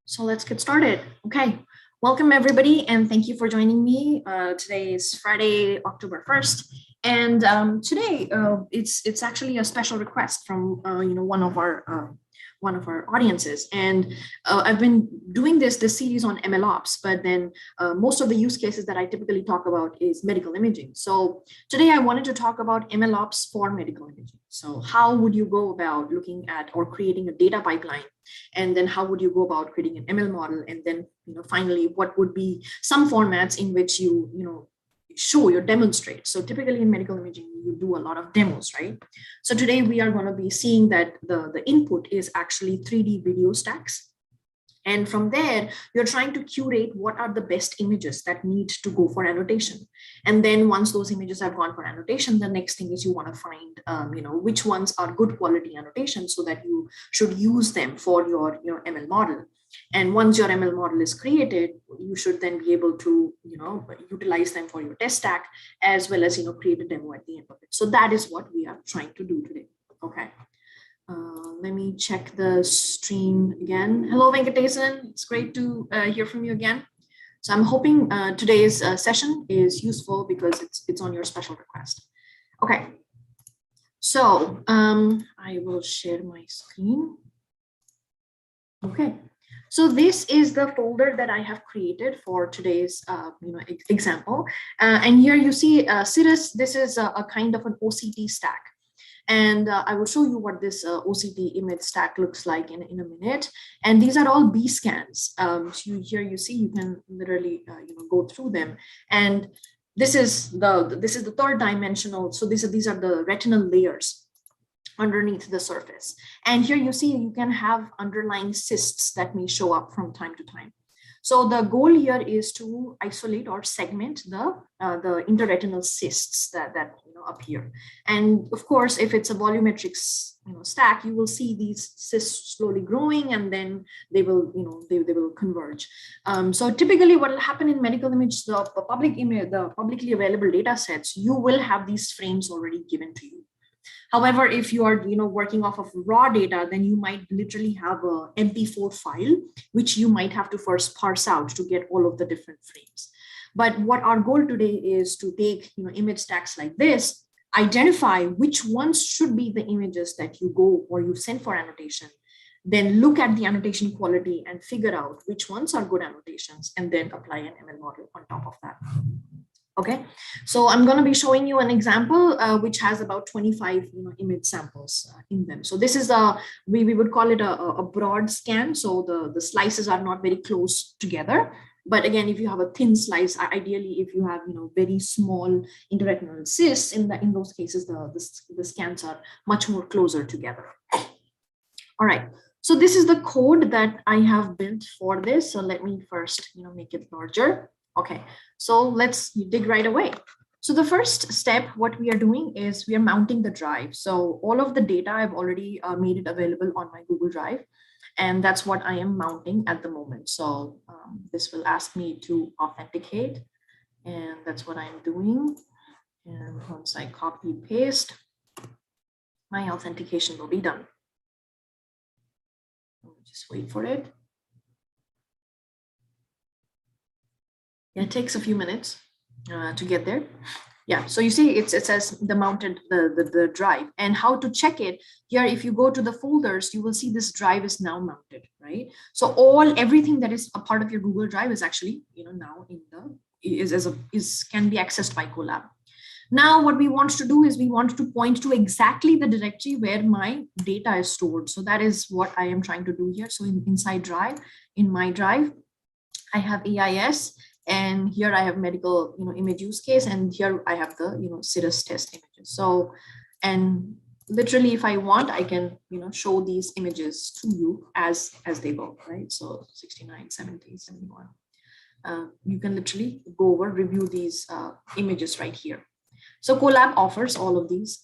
So let's get started. Okay. Welcome everybody, and thank you for joining me. Today is Friday, October 1st, and today it's actually a special request from one of our audiences, and I've been doing this series on MLOps, but then most of the use cases that I typically talk about is medical imaging. So today I wanted to talk about MLOps for medical imaging. So how would you go about looking at or creating a data pipeline, and then how would you go about creating an ML model, and then finally what would be some formats in which you show or demonstrate. So typically in medical imaging you do a lot of demos, right? So today we are going to be seeing that the input is actually 3D video stacks, and from there, you're trying to curate what are the best images that need to go for annotation. And then once those images have gone for annotation, the next thing is you want to find, which ones are good quality annotation so that you should use them for your ML model. And once your ML model is created, you should then be able to, utilize them for your test stack as well as, create a demo at the end of it. So that is what we are trying to do today. Okay. Let me check the stream again. Hello, Venkatesan. It's great to hear from you again. So I'm hoping today's session is useful because it's on your special request. Okay. So I will share my screen. Okay. So this is the folder that I have created for today's example. And here you see Cirrus. This is a kind of an OCT stack. And I will show you what this OCT image stack looks like in a minute. And these are all B scans. So here you see, you can literally go through them. And this is the third dimensional. So these are the retinal layers underneath the surface. And here you see you can have underlying cysts that may show up from time to time. So the goal here is to isolate or segment the interretinal cysts that appear. And of course, if it's a volumetric stack, you will see these cysts slowly growing, and then they will they will converge. So typically, what will happen in medical image, the publicly available data sets, you will have these frames already given to you. However, if you are working off of raw data, then you might literally have a MP4 file, which you might have to first parse out to get all of the different frames. But what our goal today is to take image stacks like this, identify which ones should be the images that you go or you send for annotation, then look at the annotation quality and figure out which ones are good annotations, and then apply an ML model on top of that. Okay, so I'm going to be showing you an example which has about 25 image samples in them. So this is we would call it a broad scan. So the slices are not very close together. But again, if you have a thin slice, ideally, if you have very small interretinal cysts, in those cases, the scans are much more closer together. All right. So this is the code that I have built for this. So let me first make it larger. Okay, so let's dig right away. So the first step, what we are doing is we are mounting the drive. So all of the data, I've already made it available on my Google Drive, and that's what I am mounting at the moment. So this will ask me to authenticate, and that's what I'm doing. And once I copy paste, my authentication will be done. Just wait for it. It takes a few minutes to get there. Yeah, so you see it says the mounted the drive, and how to check it here. If you go to the folders, you will see this drive is now mounted, right? So everything that is a part of your Google Drive is actually now in the can be accessed by Colab. Now what we want to do is we want to point to exactly the directory where my data is stored. So that is what I am trying to do here. So inside drive, in my drive, I have EIS. And here I have medical, image use case, and here I have the, Cirrus test images. So, and literally, if I want, I can, show these images to you as they go, right? So 69, 70, 71. You can literally go over, review these images right here. So Colab offers all of these,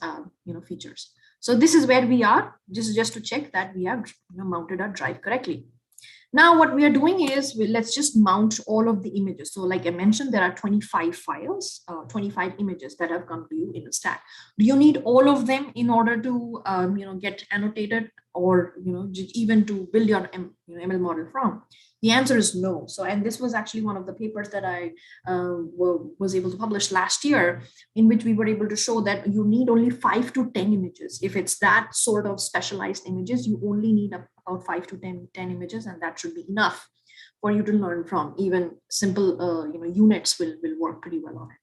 features. So this is where we are, just to check that we have mounted our drive correctly. Now what we are doing is let's just mount all of the images. So like I mentioned, there are 25 files, 25 images that have come to you in a stack. Do you need all of them in order to get annotated, or even to build your ML model from? The answer is no. So, and this was actually one of the papers that I was able to publish last year, in which we were able to show that you need only 5 to 10 images. If it's that sort of specialized images, you only need about 5 to 10 images, and that should be enough for you to learn from. Even simple units will work pretty well on it.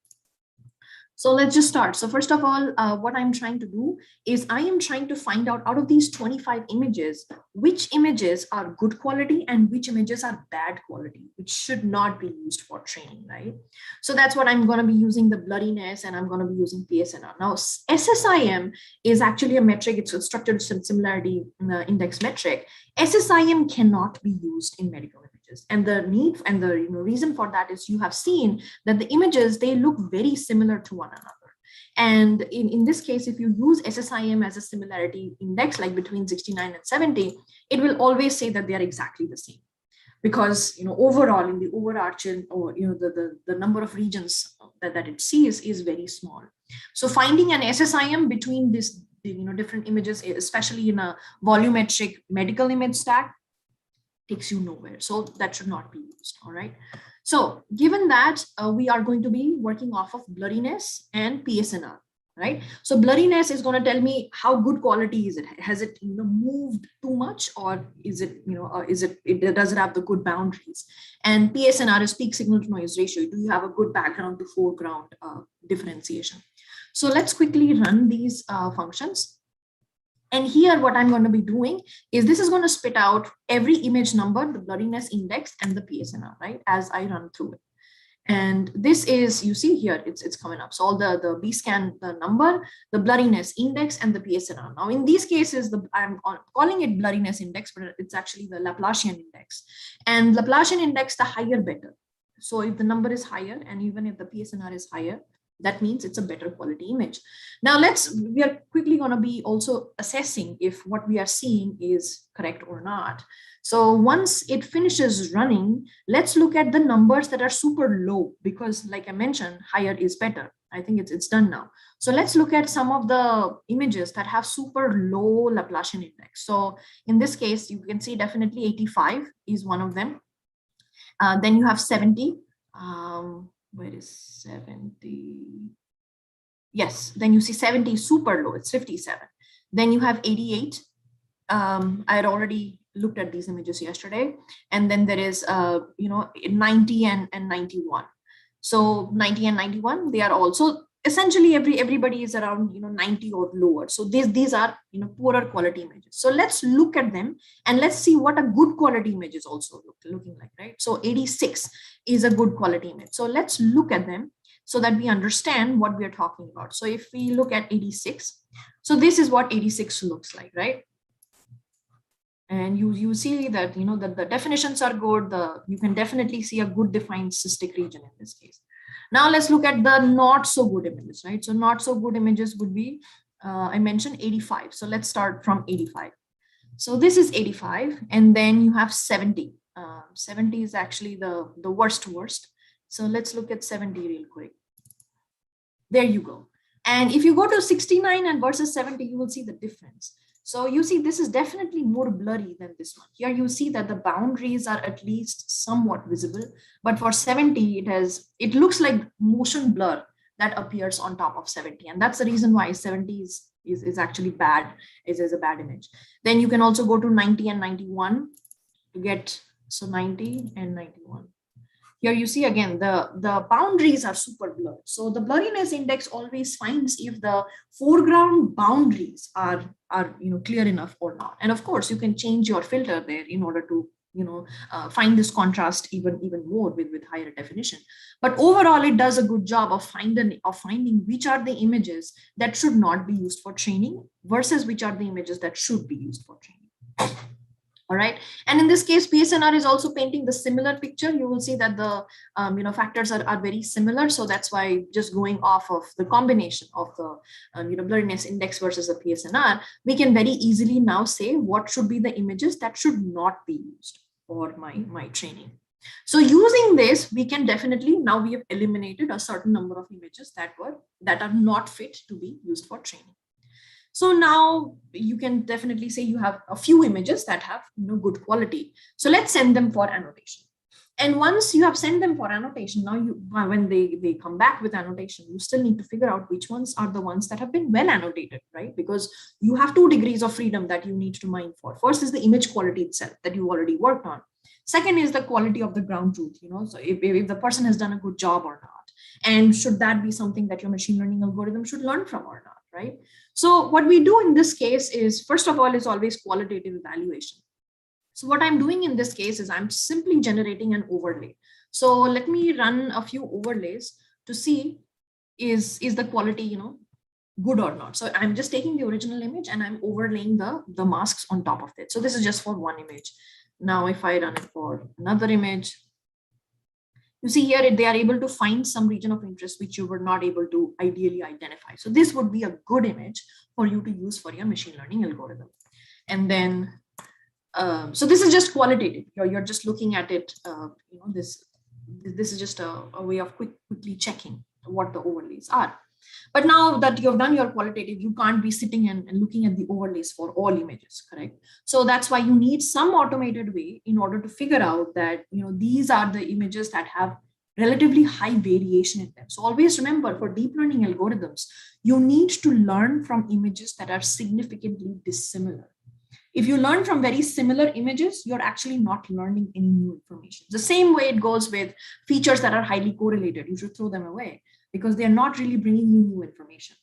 So let's just start. So first of all, what I'm trying to do is I am trying to find out of these 25 images, which images are good quality and which images are bad quality, which should not be used for training, right? So that's what I'm going to be using, the blurriness, and I'm going to be using PSNR. Now, SSIM is actually a metric. It's a structured similarity index metric. SSIM cannot be used in medical images. And the need and the reason for that is you have seen that the images, they look very similar to one another. And in this case, if you use SSIM as a similarity index, like between 69 and 70, it will always say that they are exactly the same. Because overall in the overarching, or the number of regions that it sees is very small. So finding an SSIM between this different images, especially in a volumetric medical image stack, takes you nowhere. So that should not be used. All right. So given that, we are going to be working off of blurriness and PSNR, right? So blurriness is going to tell me how good quality is it. Has it moved too much, or is it does it have the good boundaries? And PSNR is peak signal to noise ratio. Do you have a good background to foreground differentiation? So let's quickly run these functions. And here what I'm going to be doing is this is going to spit out every image number, the blurriness index, and the PSNR, right, as I run through it. And this is, you see here, it's coming up. So all the B-scan, the number, the blurriness index, and the PSNR. Now in these cases, I'm calling it blurriness index, but it's actually the Laplacian index. And Laplacian index, the higher better. So if the number is higher, and even if the PSNR is higher, that means it's a better quality image. Now we are quickly going to be also assessing if what we are seeing is correct or not. So once it finishes running, let's look at the numbers that are super low, because like I mentioned, higher is better. I think it's done now. So let's look at some of the images that have super low Laplacian index. So in this case, you can see definitely 85 is one of them. Then you have 70. Where is 70? Yes, then you see 70 is super low, it's 57. Then you have 88. I had already looked at these images yesterday. And then there is 90 and 91. So 90 and 91, they are also essentially everybody is around 90 or lower. So these are poorer quality images. So let's look at them and let's see what a good quality image is also looking like, right? So 86 is a good quality image. So let's look at them so that we understand what we are talking about. So if we look at 86, so this is what 86 looks like, right? And you see that that the definitions are good. You can definitely see a good defined cystic region in this case. Now let's look at the not so good images, right? So not so good images would be, I mentioned 85. So let's start from 85. So this is 85, and then you have 70. 70 is actually the worst. So let's look at 70 real quick. There you go. And if you go to 69 and versus 70, you will see the difference. So you see, this is definitely more blurry than this one. Here you see that the boundaries are at least somewhat visible, but for 70, it looks like motion blur that appears on top of 70. And that's the reason why 70 is actually bad, is a bad image. Then you can also go to 90 and 91 to get, so 90 and 91. Here you see again, the boundaries are super blurred. So the blurriness index always finds if the foreground boundaries are clear enough or not. And of course, you can change your filter there in order to find this contrast even more with higher definition. But overall, it does a good job of finding which are the images that should not be used for training versus which are the images that should be used for training. All right. And in this case, PSNR is also painting the similar picture. You will see that the factors are very similar. So that's why just going off of the combination of the blurriness index versus the PSNR, we can very easily now say what should be the images that should not be used for my training. So using this, we can definitely, now we have eliminated a certain number of images that are not fit to be used for training. So now you can definitely say you have a few images that have good quality. So let's send them for annotation. And once you have sent them for annotation, now when they come back with annotation, you still need to figure out which ones are the ones that have been well annotated, right? Because you have 2 degrees of freedom that you need to mine for. First is the image quality itself that you already worked on. Second is the quality of the ground truth, so if the person has done a good job or not. And should that be something that your machine learning algorithm should learn from or not, right? So what we do in this case is, first of all, is always qualitative evaluation. So what I'm doing in this case is I'm simply generating an overlay. So let me run a few overlays to see is the quality, good or not. So I'm just taking the original image and I'm overlaying the masks on top of it. So this is just for one image. Now, if I run it for another image, you see here they are able to find some region of interest which you were not able to ideally identify. So this would be a good image for you to use for your machine learning algorithm. And then, so this is just qualitative. You're just looking at it. This is just a way of quickly checking what the overlays are. But now that you've done your qualitative, you can't be sitting and looking at the overlays for all images, correct? So that's why you need some automated way in order to figure out that, these are the images that have relatively high variation in them. So always remember, for deep learning algorithms, you need to learn from images that are significantly dissimilar. If you learn from very similar images, you're actually not learning any new information. The same way it goes with features that are highly correlated. You should throw them away because they are not really bringing you new information.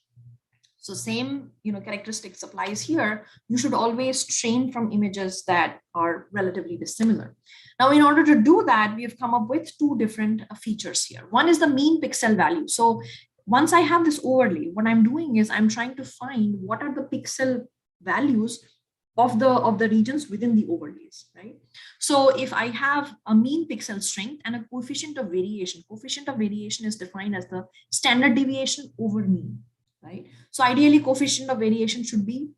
So same, characteristics applies here. You should always train from images that are relatively dissimilar. Now, in order to do that, we have come up with 2 different features here. One is the mean pixel value. So once I have this overlay, what I'm doing is I'm trying to find what are the pixel values of the regions within the overlays, right? So if I have a mean pixel strength and a coefficient of variation is defined as the standard deviation over mean, right? So ideally, coefficient of variation should be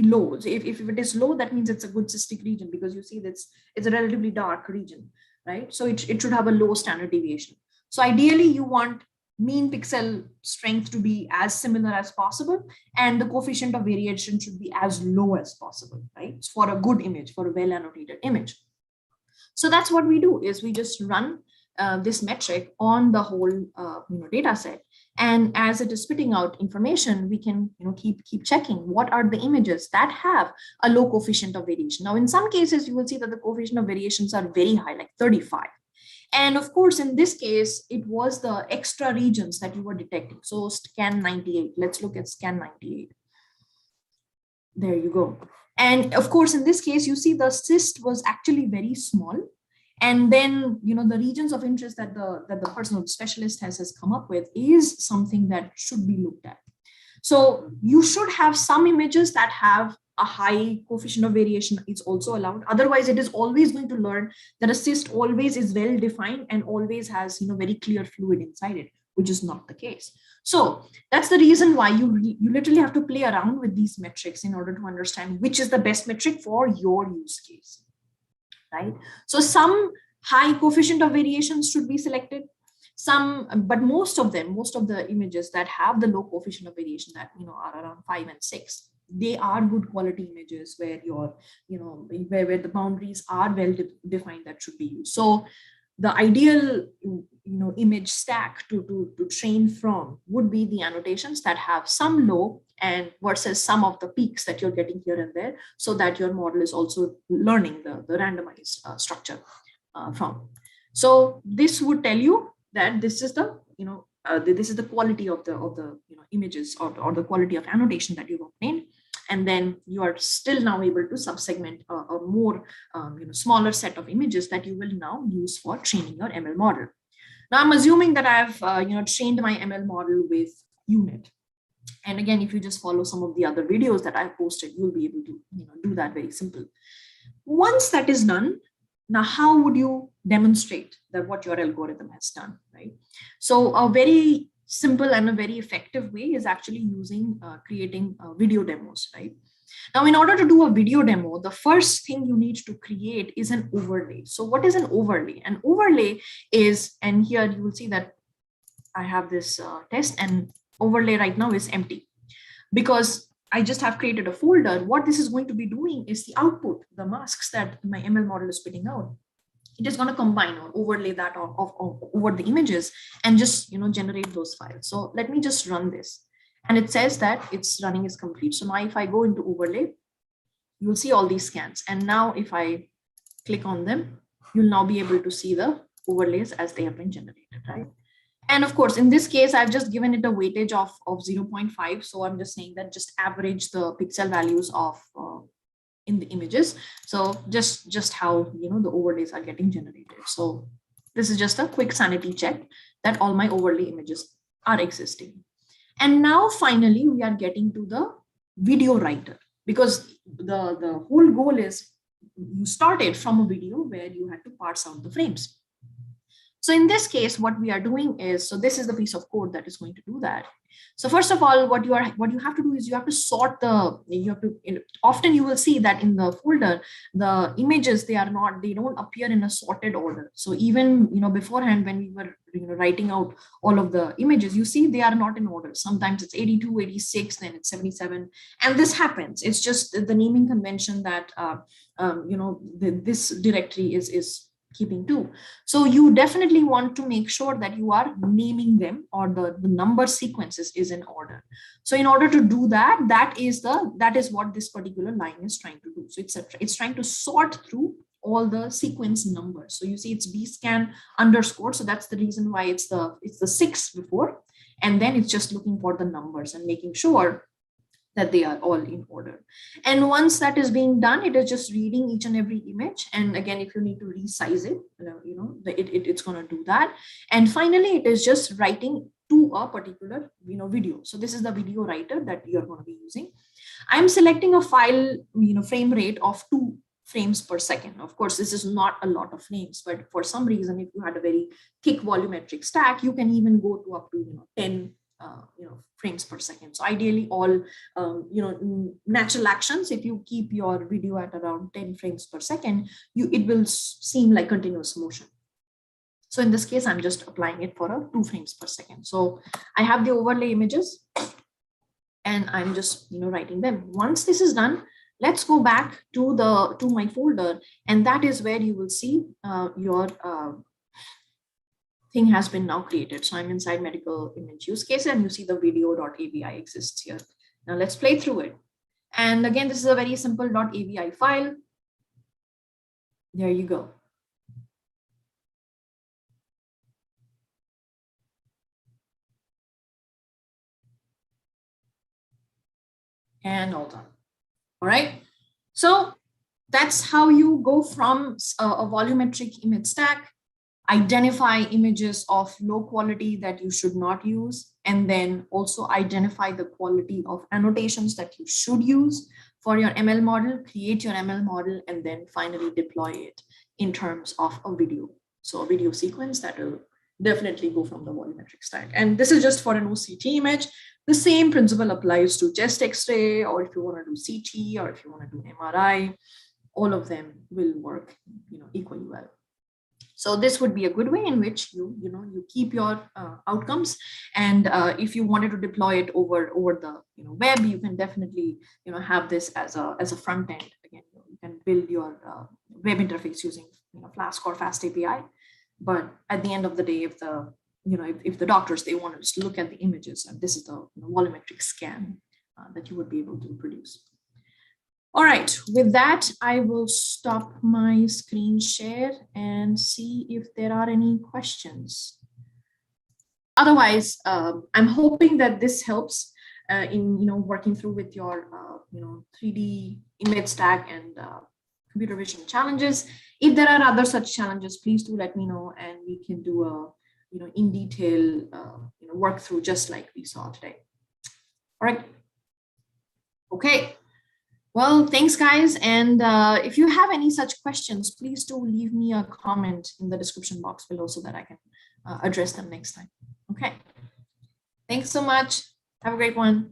low. So if it is low, that means it's a good cystic region, because you see it's a relatively dark region, right? So it should have a low standard deviation. So ideally, you want mean pixel strength to be as similar as possible, and the coefficient of variation should be as low as possible, right? For a good image, for a well annotated image. So that's what we do, is we just run this metric on the whole data set, and as it is spitting out information, we can keep checking what are the images that have a low coefficient of variation. Now, in some cases, you will see that the coefficient of variations are very high, like 35. And of course, in this case, it was the extra regions that you were detecting. So scan 98, let's look at scan 98. There you go. And of course, in this case, you see the cyst was actually very small. And then, the regions of interest that the person or the specialist has come up with is something that should be looked at. So you should have some images that have a high coefficient of variation is also allowed. Otherwise, it is always going to learn that a cyst always is well defined and always has very clear fluid inside it, which is not the case. So that's the reason why you literally have to play around with these metrics in order to understand which is the best metric for your use case, right? So some high coefficient of variations should be selected. But most of the images that have the low coefficient of variation that are around 5 and 6, they are good quality images where where the boundaries are well defined that should be used. So the ideal image stack to train from would be the annotations that have some low and versus some of the peaks that you're getting here and there, so that your model is also learning the randomized structure from. So this would tell you that this is the this is the quality of the images or the quality of annotation that you've obtained, and then you are still now able to subsegment a more smaller set of images that you will now use for training your ML model. Now I'm assuming that I've trained my ML model with UNIT, and again, if you just follow some of the other videos that I've posted, you'll be able to do that very simple. Once that is done, now how would you demonstrate that what your algorithm has done, right? So a very simple and a very effective way is actually using creating video demos, right? Now, in order to do a video demo, the first thing you need to create is an overlay. So what is an overlay? An overlay is, and here you will see that I have this test, and overlay right now is empty, because I just have created a folder. What this is going to be doing is the output, the masks that my ML model is spitting out. It is going to combine or overlay that over the images and just generate those files. So let me just run this, and it says that its running is complete. So now if I go into overlay, you'll see all these scans, and now if I click on them, you'll now be able to see the overlays as they have been generated, right? And of course, in this case, I've just given it a weightage of 0.5. So I'm just saying that just average the pixel values of in the images. So just how the overlays are getting generated. So this is just a quick sanity check that all my overlay images are existing. And now finally we are getting to the video writer, because the whole goal is you started from a video where you had to parse out the frames. So in this case, what we are doing is, so this is the piece of code that is going to do that. So first of all, what you have to do is you have to sort often you will see that in the folder, the images, they don't appear in a sorted order. So even, beforehand, when we were writing out all of the images, you see they are not in order. Sometimes it's 82, 86, then it's 77. And this happens. It's just the naming convention that, this directory is keeping too. So you definitely want to make sure that you are naming them, or the number sequences is in order. So in order to do that, that is what this particular line is trying to do. So it's trying to sort through all the sequence numbers. So you see it's bscan underscore. So that's the reason why it's the 6 before, and then it's just looking for the numbers and making sure that they are all in order. And once that is being done, it is just reading each and every image. And again, if you need to resize it, it's going to do that. And finally, it is just writing to a particular video. So this is the video writer that you're going to be using. I'm selecting a file frame rate of 2 frames per second. Of course, this is not a lot of frames, but for some reason, if you had a very thick volumetric stack, you can even go to up to 10 frames per second. So ideally, all natural actions, if you keep your video at around 10 frames per second, it will seem like continuous motion. So in this case, I'm just applying it for a 2 frames per second. So I have the overlay images, and I'm just writing them. Once this is done, let's go back to my folder, and that is where you will see your thing has been now created. So I'm inside medical image use case, and you see the video.avi exists here. Now let's play through it. And again, this is a very simple .avi file. There you go. And all done. All right. So that's how you go from a volumetric image stack, identify images of low quality that you should not use, and then also identify the quality of annotations that you should use for your ML model, create your ML model, and then finally deploy it in terms of a video. So a video sequence that will definitely go from the volumetric stack. And this is just for an OCT image. The same principle applies to chest X-ray, or if you want to do CT, or if you want to do MRI, all of them will work equally well. So this would be a good way in which you keep your outcomes. And if you wanted to deploy it over the web, you can definitely have this as a front end. Again, you can build your web interface using Flask or Fast API. But at the end of the day, if the doctors, they want to just look at the images, and this is the volumetric scan that you would be able to produce. All right, with that, I will stop my screen share and see if there are any questions. Otherwise, I'm hoping that this helps in working through with your 3D image stack and computer vision challenges. If there are other such challenges, please do let me know, and we can do a in detail work through, just like we saw today. All right. Okay. Well, thanks, guys. And if you have any such questions, please do leave me a comment in the description box below so that I can address them next time. Okay. Thanks so much. Have a great one.